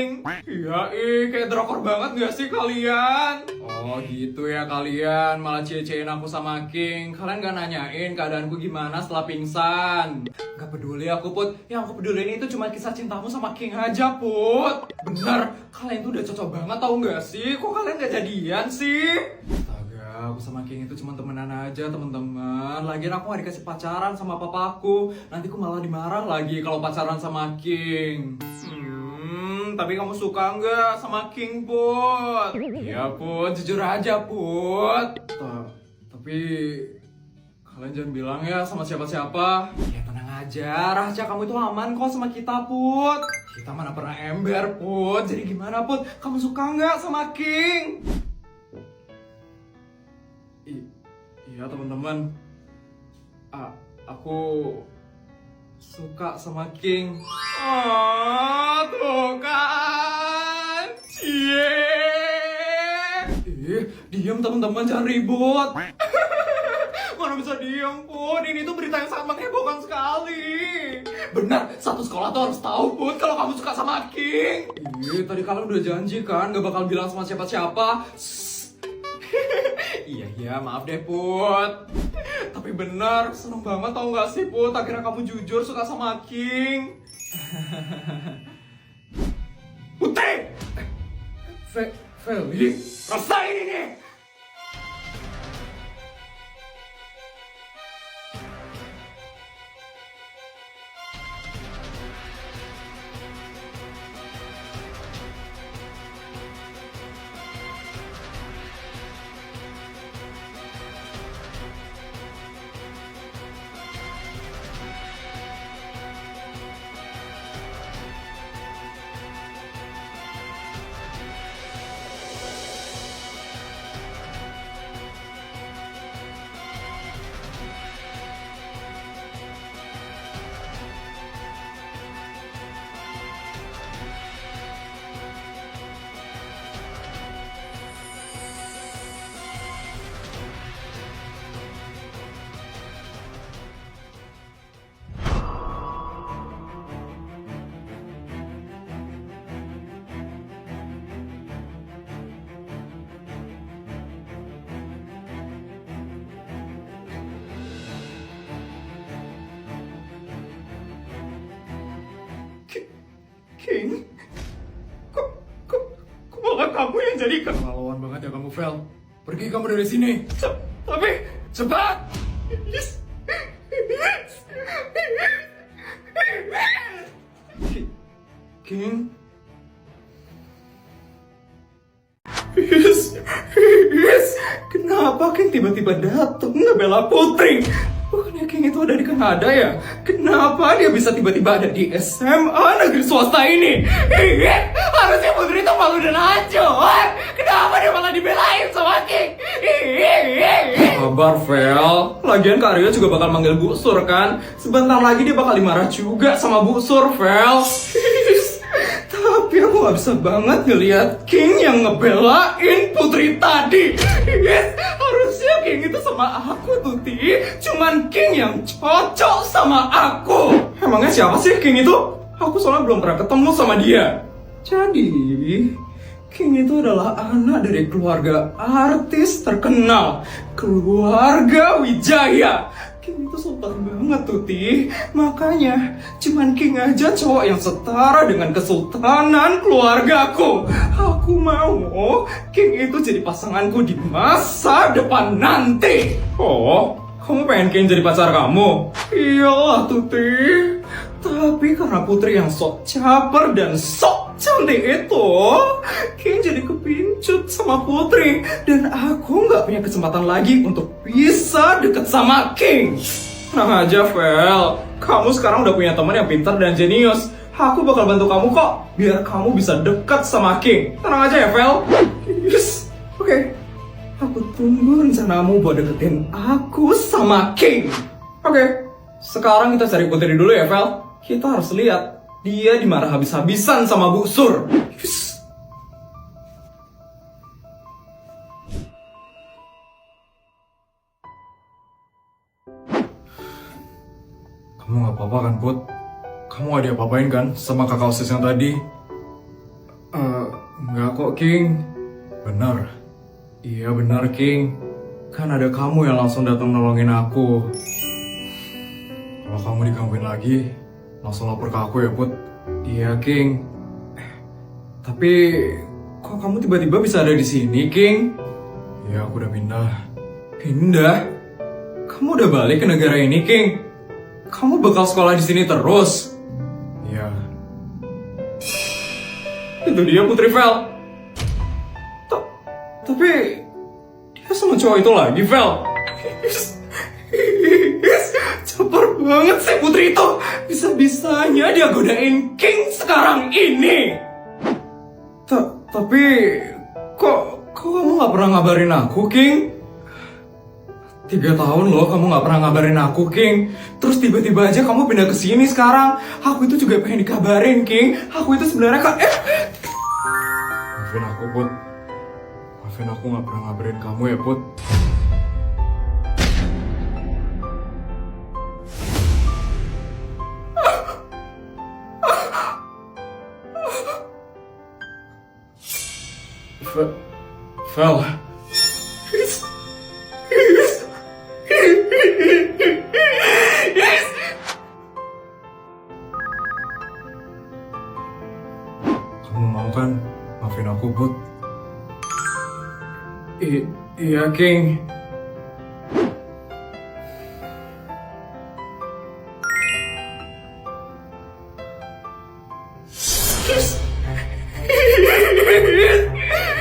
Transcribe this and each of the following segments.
Iya, kayak drakor banget gak sih kalian? Oh gitu ya kalian, malah cie-ciein aku sama King. Kalian gak nanyain keadaanku gimana setelah pingsan. Gak peduli aku, Put. Yang aku peduli itu cuma kisah cintamu sama King aja, Put. Bener, kalian tuh udah cocok banget tau gak sih? Kok kalian gak jadian sih? Astaga, aku sama King itu cuma temenan aja, temen-temen. Lagian aku gak dikasih pacaran sama papaku. Nanti aku malah dimarah lagi kalau pacaran sama King. Tapi kamu suka nggak sama King, Put? Iya, Put. Jujur aja, Put. Tapi kalian jangan bilang ya sama siapa-siapa. Ya tenang aja, rahasia kamu itu aman kok sama kita, Put. Kita mana pernah ember, Put. Jadi gimana, Put? Kamu suka nggak sama King? Iya, teman-teman. Aku suka sama King. Oh, tuh kan. Cie. Diam teman-teman, jangan ribut. Mana bisa diam, Put? Ini tuh berita yang sangat menghebohkan sekali. Benar, satu sekolah tuh harus tahu, Put, kalau kamu suka sama King. Tadi kalian udah janji kan gak bakal bilang sama siapa-siapa. Iya, maaf deh, Put. Tapi benar, seneng banget tau gak sih, Put? Akhirnya kamu jujur suka sama King. Putri! Feli, rasain ini! King? Kok malah kamu yang jadi keterlaluan banget ya kamu, Vel. Pergi kamu dari sini. Tapi, cepat! King? Kenapa King tiba-tiba datang ngebela Putri? Bukannya King itu ada di Kanada ya? Kenapa dia bisa tiba-tiba ada di SMA negeri swasta ini? Harusnya Putri itu malu dan hancur. Kenapa dia malah dibelain sama King? Sabar, Vel. Lagian Kak Aryo juga bakal manggil Bu Sur kan? Sebentar lagi dia bakal dimarah juga sama Bu Sur, Vel. Tapi aku gak bisa banget ngelihat King yang ngebelain Putri tadi. Harusnya King itu sama aku, Tuti. Cuman King yang cocok sama aku. Emangnya siapa sih King itu? Aku soalnya belum pernah ketemu sama dia. Jadi, King itu adalah anak dari keluarga artis terkenal, keluarga Wijaya. King itu sopan banget, Tuti. Makanya cuman King aja cowok yang setara dengan kesultanan keluargaku. Aku mau King itu jadi pasanganku di masa depan nanti. Oh, kamu pengen King jadi pacar kamu? Iyalah, Tuti. Tapi karena Putri yang sok caper dan sok cantik itu, King jadi kepincut sama Putri. Dan aku gak punya kesempatan lagi untuk bisa deket sama King. Nah aja, Vel. Kamu sekarang udah punya teman yang pintar dan jenius. Aku bakal bantu kamu kok, biar kamu bisa dekat sama King. Tenang aja ya, Vel. Yes. Oke. Aku tunggu rencanamu buat deketin aku sama King. Oke. Sekarang kita cari Putri dulu ya, Vel. Kita harus lihat dia dimarah habis-habisan sama Bu Sur. Yes. Kamu gak apa-apa kan, Put? Kamu gak diapa-apain kan sama kakak OSIS yang tadi? kok, King. Benar. Iya benar, King. Kan ada kamu yang langsung datang nolongin aku. Kalau kamu digangguin lagi, langsung lapor ke aku ya, Put. Iya, King. Tapi kok kamu tiba-tiba bisa ada di sini, King? Iya, aku udah pindah. Pindah? Kamu udah balik ke negara ini, King? Kamu bakal sekolah di sini terus? Iya. Itu dia Putri Vel. Tapi dia sama cowok itu lagi, Vel. Caper banget sih Putri itu. Bisa-bisanya dia godain King sekarang ini. Tapi kok kamu gak pernah ngabarin aku, King? 3 tahun loh kamu gak pernah ngabarin aku, King. Terus tiba-tiba aja kamu pindah ke sini sekarang. Aku itu juga pengen dikabarin, King. Aku itu sebenarnya Maafin aku, Put. Maafin aku gak pernah ngabarin kamu ya, Put. Vel. Kamu mau kan maafin aku, Put? Iya, King.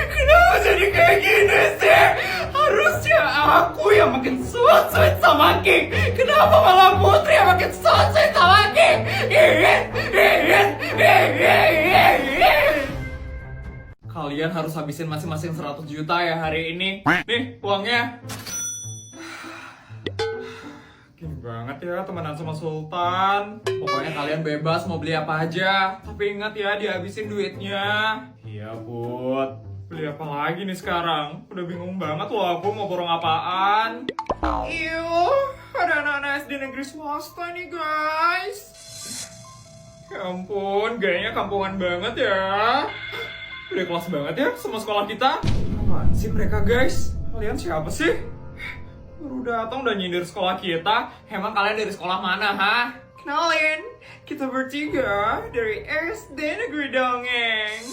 Kenapa jadi kayak gini sih? Harusnya aku yang makin so-sweet sama King. Kenapa malah Putri yang makin so-sweet sama King? Kalian harus habisin masing-masing 100 juta ya hari ini. Nih, uangnya. Gini banget ya temenan sama Sultan. Pokoknya kalian bebas mau beli apa aja. Tapi ingat ya dihabisin duitnya. Iya, Put. Beli apa lagi nih sekarang? Udah bingung banget loh aku mau borong apaan. Ada anak-anak SD negeri swasta nih, guys. Ya ampun, gayanya kampungan banget ya. Udah kelas banget ya sama sekolah kita. Apaan sih mereka, guys? Kalian siapa sih? Baru datang udah nyindir sekolah kita. Emang kalian dari sekolah mana, ha? Kenalin, kita bertiga dari SD Negeri Dongeng.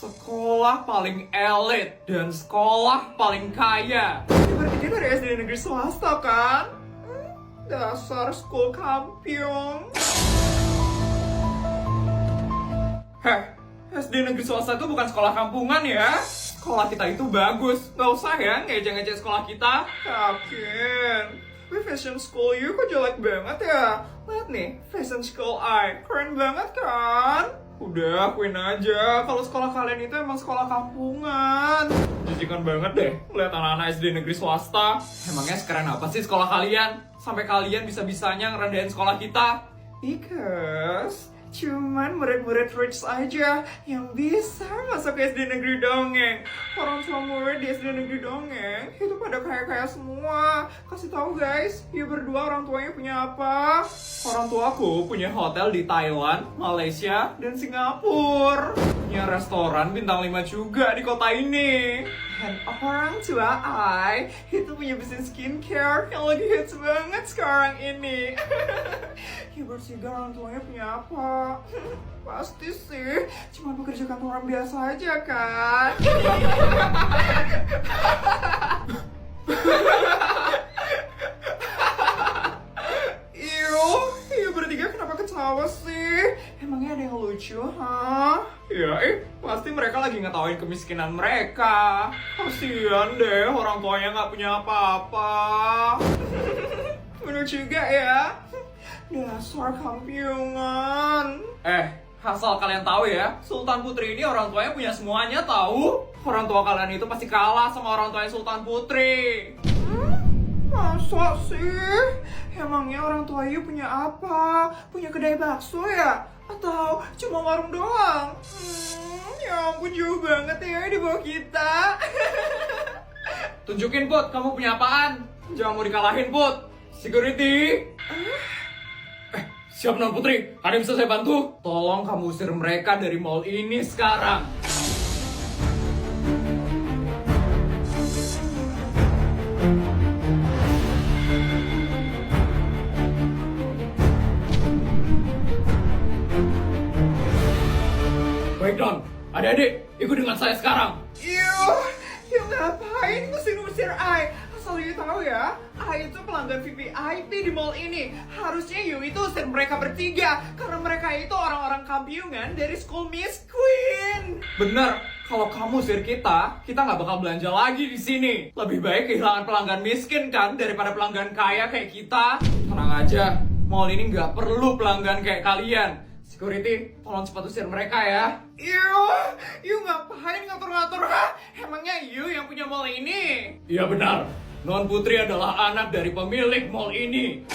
Sekolah paling elit dan sekolah paling kaya. Kita bertiga dari SD Negeri swasta kan? Dasar school kampion. SD negeri swasta itu bukan sekolah kampungan ya. Sekolah kita itu bagus. Gak usah ya ngejek-ngejek sekolah kita. Yakin. Tapi fashion school you kok jelek banget ya. Lihat nih, fashion school I. Keren banget kan? Udah, akuin aja. Kalau sekolah kalian itu emang sekolah kampungan. Jijikan banget deh lihat anak-anak SD negeri swasta. Emangnya sekeren apa sih sekolah kalian? Sampai kalian bisa-bisanya ngerendahin sekolah kita? Because cuman murid-murid rich aja yang bisa masuk ke SD Negeri Dongeng. Orang tua murid di SD Negeri Dongeng itu pada kaya-kaya semua. Kasih tahu guys, you berdua orang tuanya punya apa? Orang tuaku punya hotel di Thailand, Malaysia, dan Singapura. Punya restoran bintang 5 juga di kota ini. Dan orang tua I itu punya bisnis skincare yang lagi hits banget sekarang ini. Ya bertiga orang tuanya punya apa? Pasti sih cuma pekerja kantoran biasa aja kan. Iya bertiga kenapa ketawa sih? Emangnya ada yang lucu, ha? Ya pasti mereka lagi ngetawain kemiskinan mereka. Kasian deh orang tuanya nggak punya apa-apa. Bener juga ya. Dasar kampiungan. Asal kalian tahu ya, Sultan Putri ini orang tuanya punya semuanya tahu. Orang tua kalian itu pasti kalah sama orang tuanya Sultan Putri. Masa sih? Emangnya orang tua you punya apa? Punya kedai bakso ya? Atau cuma warung doang? Ya ampun jauh banget ya di bawah kita. Tunjukin Put, kamu punya apaan? Jangan mau dikalahin Put. Security. Siap Non Putri, ada yang bisa saya bantu? Tolong kamu usir mereka dari mall ini sekarang. Adik-adik, ikut dengan saya sekarang. Yuk ngapain ngusir-ngusir Ai? Asal Yu tahu ya, Ai itu pelanggan VIP di mall ini. Harusnya Yu itu usir mereka bertiga, karena mereka itu orang-orang kampiungan dari School Miss Queen. Bener, kalau kamu usir kita nggak bakal belanja lagi di sini. Lebih baik kehilangan pelanggan miskin kan, daripada pelanggan kaya kayak kita. Tenang aja, mall ini nggak perlu pelanggan kayak kalian. Security, tolong cepat usir mereka ya. Yu ngapain ngatur-ngatur? Emangnya Yu yang punya mall ini? Iya benar, Non Putri adalah anak dari pemilik mall ini.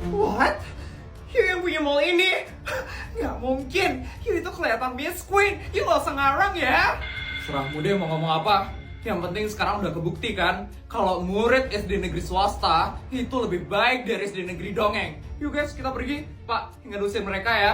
What? Yu yang punya mall ini? Nggak mungkin. Yu itu kelihatan Miss Queen. Yu gak usah ngarang ya. Serahmu deh mau ngomong apa. Yang penting sekarang udah kebukti kan kalau murid SD negeri swasta itu lebih baik dari SD negeri dongeng. Yuk guys, kita pergi. Pak, tinggal usir mereka ya.